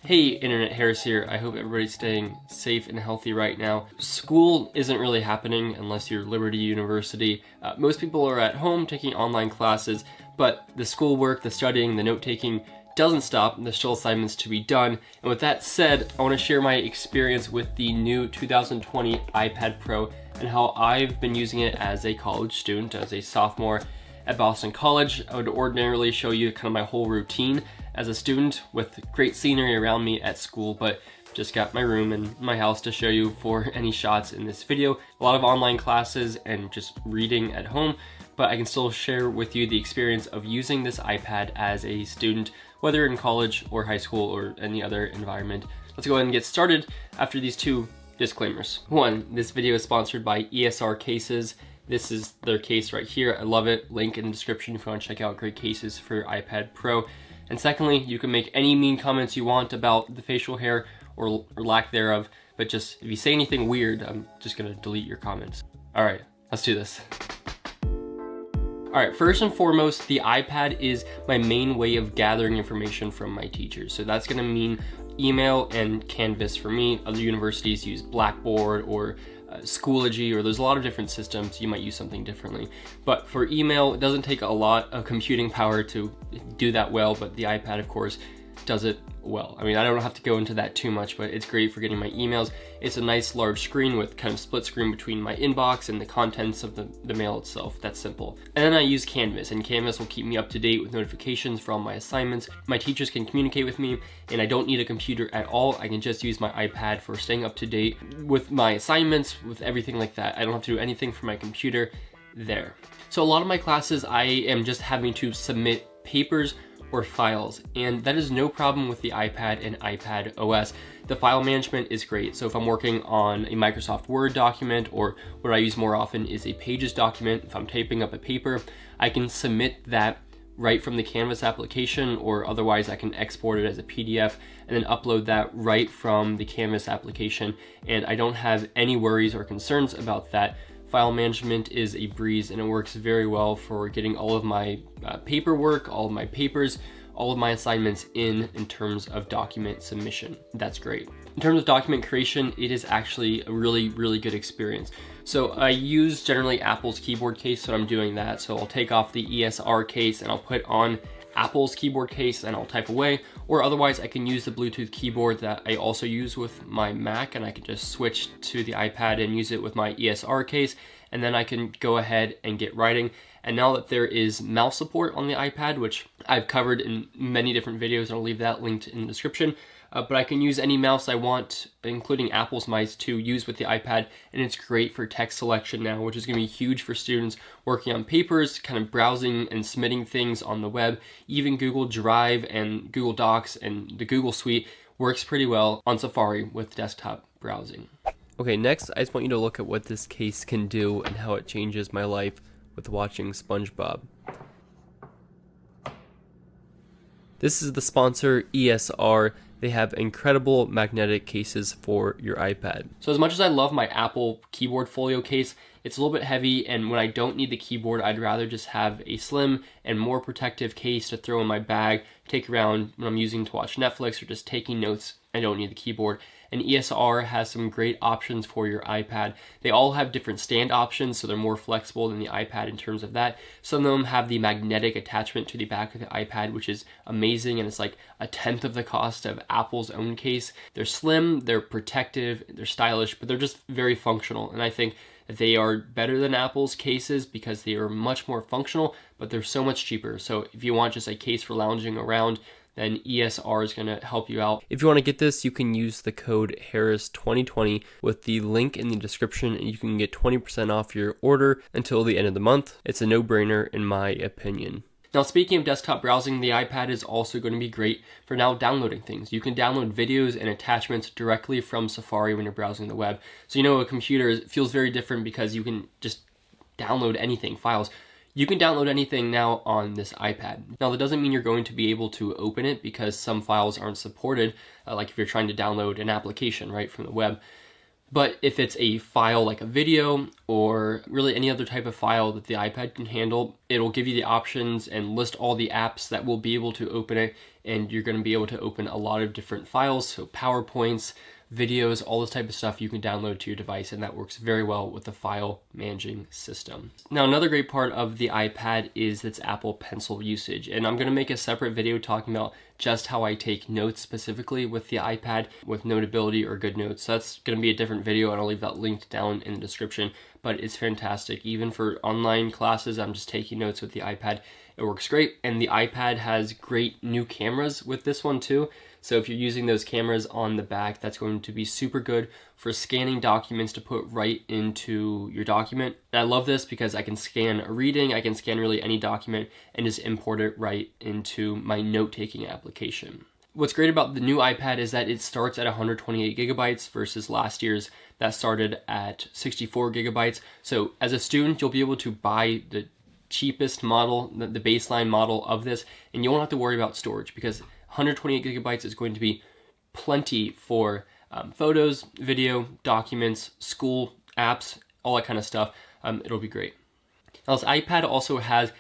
Hey, Internet Harris here. I hope everybody's staying safe and healthy right now. School isn't really happening unless you're Liberty University. Most people are at home taking online classes, but the schoolwork, the studying, the note-taking doesn't stop. There's still assignments to be done. And with that said, I want to share my experience with the new 2020 iPad Pro and how I've been using it as a college student, as a sophomore at Boston College. I would ordinarily show you kind of my whole routine as a student with great scenery around me at school, but just got my room and my house to show you for any shots in this video. A lot of online classes and just reading at home, but I can still share with you the experience of using this iPad as a student, whether in college or high school or any other environment. Let's go ahead and get started after these two disclaimers. One, this video is sponsored by ESR Cases. This is their case right here. I love it. Link in the description if you want to check out great cases for your iPad Pro. And secondly, you can make any mean comments you want about the facial hair or lack thereof, but just if you say anything weird, I'm just gonna delete your comments. All right, let's do this. All right, first and foremost, the iPad is my main way of gathering information from my teachers. So that's gonna mean email and Canvas for me. Other universities use Blackboard or Schoology, or there's a lot of different systems. You might use something differently. But for email, it doesn't take a lot of computing power to do that well, but the iPad, of course, does it well. I mean, I don't have to go into that too much, but it's great for getting my emails. It's a nice large screen with kind of split screen between my inbox and the contents of the mail itself. That's simple. And then I use Canvas, and Canvas will keep me up to date with notifications for all my assignments. My teachers can communicate with me, and I don't need a computer at all. I can just use my iPad for staying up to date with my assignments, with everything like that. I don't have to do anything for my computer there. So a lot of my classes, I am just having to submit papers or files, and that is no problem with the iPad and iPad OS. The file management is great. So if I'm working on a Microsoft Word document, or what I use more often is a Pages document, if I'm typing up a paper, I can submit that right from the Canvas application, or otherwise I can export it as a PDF and then upload that right from the Canvas application, and I don't have any worries or concerns about that. File management is a breeze, and it works very well for getting all of my paperwork, all of my papers, all of my assignments in terms of document submission. That's great. In terms of document creation, it is actually a really, really good experience. So I use generally Apple's keyboard case when I'm doing that. So I'll take off the ESR case and I'll put on Apple's keyboard case and I'll type away, or otherwise I can use the Bluetooth keyboard that I also use with my Mac, and I can just switch to the iPad and use it with my ESR case, and then I can go ahead and get writing. And now that there is mouse support on the iPad, which I've covered in many different videos, and I'll leave that linked in the description, but I can use any mouse I want, including Apple's mice, to use with the iPad, and it's great for text selection now, which is going to be huge for students working on papers, kind of browsing and submitting things on the web. Even Google Drive and Google Docs and the Google Suite works pretty well on Safari with desktop browsing. Okay, next I just want you to look at what this case can do and how it changes my life with watching SpongeBob. This is the sponsor, ESR. They have incredible magnetic cases for your iPad. So as much as I love my Apple keyboard folio case, it's a little bit heavy, and when I don't need the keyboard, I'd rather just have a slim and more protective case to throw in my bag, take around when I'm using to watch Netflix or just taking notes. I don't need the keyboard. And ESR has some great options for your iPad. They all have different stand options, so they're more flexible than the iPad in terms of that. Some of them have the magnetic attachment to the back of the iPad, which is amazing, and it's like a tenth of the cost of Apple's own case. They're slim, they're protective, they're stylish, but they're just very functional. And I think that they are better than Apple's cases because they are much more functional, but they're so much cheaper. So if you want just a case for lounging around, then ESR is going to help you out. If you want to get this, you can use the code Harris2020 with the link in the description, and you can get 20% off your order until the end of the month. It's a no-brainer in my opinion. Now, speaking of desktop browsing, the iPad is also going to be great for now downloading things. You can download videos and attachments directly from Safari when you're browsing the web. So a computer feels very different because you can just download anything, files. You can download anything now on this iPad. Now, that doesn't mean you're going to be able to open it because some files aren't supported, like if you're trying to download an application right from the web. But if it's a file like a video or really any other type of file that the iPad can handle, it'll give you the options and list all the apps that will be able to open it, and you're going to be able to open a lot of different files, so PowerPoints, videos, all this type of stuff you can download to your device, and that works very well with the file managing system. Now, another great part of the iPad is its Apple Pencil usage, and I'm going to make a separate video talking about just how I take notes specifically with the iPad with Notability or Good Notes. So that's going to be a different video, and I'll leave that linked down in the description, but it's fantastic. Even for online classes, I'm just taking notes with the iPad. It works great, and the iPad has great new cameras with this one too. So if you're using those cameras on the back, that's going to be super good for scanning documents to put right into your document. And I love this because I can scan a reading, I can scan really any document and just import it right into my note-taking application. What's great about the new iPad is that it starts at 128 gigabytes versus last year's that started at 64 gigabytes. So as a student, you'll be able to buy the cheapest model, the baseline model of this, and you won't have to worry about storage because 128 gigabytes is going to be plenty for photos, video, documents, school, apps, all that kind of stuff. It'll be great. Now, this iPad also has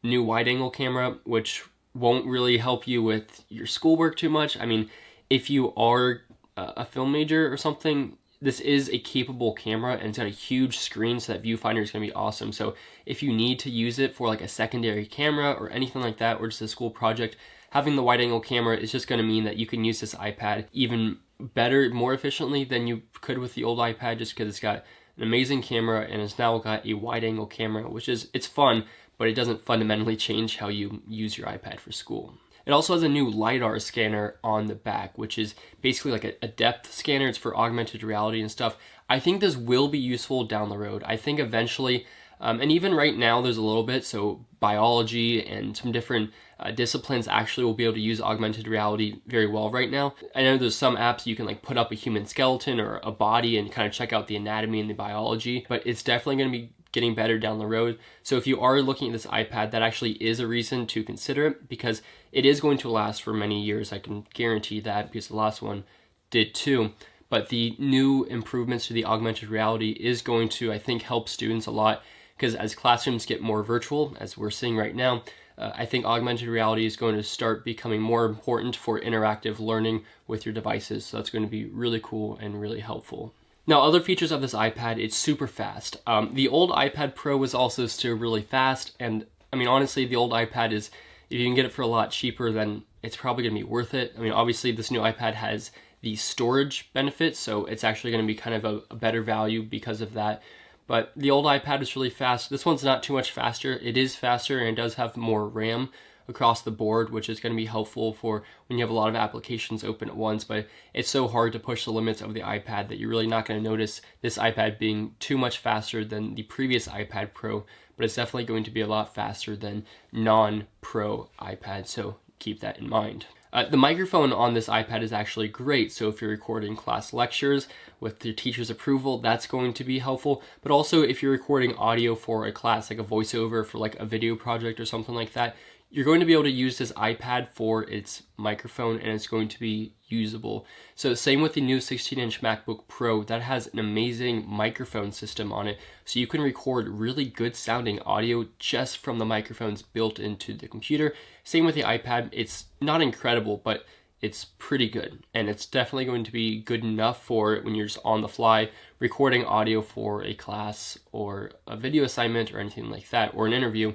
new wide-angle camera, which won't really help you with your schoolwork too much. I mean, if you are a film major or something, this is a capable camera, and it's got a huge screen, so that viewfinder is going to be awesome. So if you need to use it for like a secondary camera or anything like that, or just a school project, having the wide-angle camera is just going to mean that you can use this iPad even better, more efficiently than you could with the old iPad, just because it's got an amazing camera and it's now got a wide-angle camera, which is, it's fun, but it doesn't fundamentally change how you use your iPad for school. It also has a new LiDAR scanner on the back, which is basically like a depth scanner. It's for augmented reality and stuff. I think this will be useful down the road. I think eventually, and even right now there's a little bit, so biology and some different disciplines actually will be able to use augmented reality very well right now. I know there's some apps you can like put up a human skeleton or a body and kind of check out the anatomy and the biology, but it's definitely going to be getting better down the road. So if you are looking at this iPad, that actually is a reason to consider it, because it is going to last for many years. I can guarantee that, because the last one did too. But the new improvements to the augmented reality is going to, I think, help students a lot, because as classrooms get more virtual, as we're seeing right now, I think augmented reality is going to start becoming more important for interactive learning with your devices. So that's going to be really cool and really helpful. Now, other features of this iPad, it's super fast. The old iPad Pro was also still really fast, and I mean, honestly, the old iPad is, if you can get it for a lot cheaper, then it's probably going to be worth it. I mean, obviously, this new iPad has the storage benefits, so it's actually going to be kind of a better value because of that. But the old iPad is really fast. This one's not too much faster. It is faster, and it does have more RAM across the board, which is going to be helpful for when you have a lot of applications open at once. But it's so hard to push the limits of the iPad that you're really not going to notice this iPad being too much faster than the previous iPad Pro, but it's definitely going to be a lot faster than non-Pro iPad, so keep that in mind. The microphone on this iPad is actually great, so if you're recording class lectures with your teacher's approval, that's going to be helpful. But also if you're recording audio for a class, like a voiceover for like a video project or something like that, you're going to be able to use this iPad for its microphone, and it's going to be usable. So same with the new 16-inch MacBook Pro, that has an amazing microphone system on it. So you can record really good sounding audio just from the microphones built into the computer. Same with the iPad, it's not incredible, but it's pretty good. And it's definitely going to be good enough for when you're just on the fly recording audio for a class or a video assignment or anything like that, or an interview.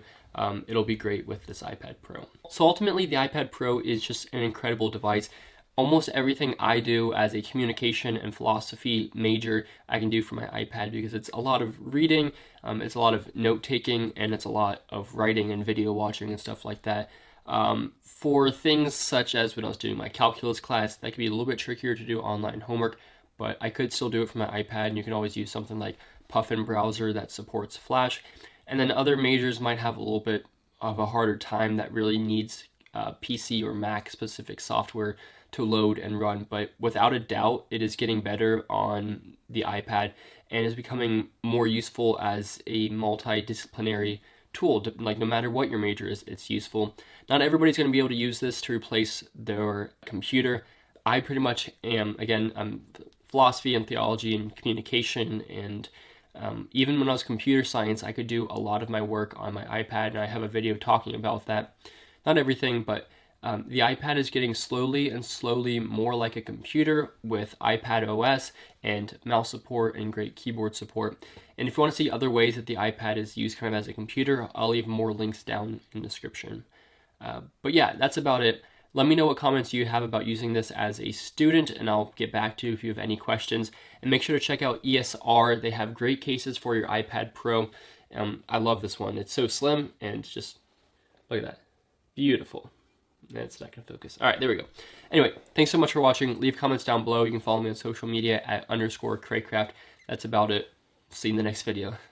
It'll be great with this iPad Pro. So ultimately, the iPad Pro is just an incredible device. Almost everything I do as a communication and philosophy major, I can do from my iPad, because it's a lot of reading, it's a lot of note-taking, and it's a lot of writing and video watching and stuff like that. For things such as when I was doing my calculus class, that could be a little bit trickier to do online homework, but I could still do it from my iPad, and you can always use something like Puffin browser that supports Flash. And then other majors might have a little bit of a harder time that really needs PC or Mac specific software to load and run. But without a doubt, it is getting better on the iPad and is becoming more useful as a multidisciplinary tool. Like, no matter what your major is, it's useful. Not everybody's going to be able to use this to replace their computer. I pretty much am. Again, I'm philosophy and theology and communication, and even when I was computer science, I could do a lot of my work on my iPad, and I have a video talking about that. Not everything, but the iPad is getting slowly and slowly more like a computer with iPad OS and mouse support and great keyboard support. And if you want to see other ways that the iPad is used kind of as a computer, I'll leave more links down in the description. But yeah, that's about it. Let me know what comments you have about using this as a student, and I'll get back to you if you have any questions. And make sure to check out ESR. They have great cases for your iPad Pro. I love this one. It's so slim and just, look at that. Beautiful. That's not going to focus. All right, there we go. Anyway, thanks so much for watching. Leave comments down below. You can follow me on social media at _Craycraft. That's about it. See you in the next video.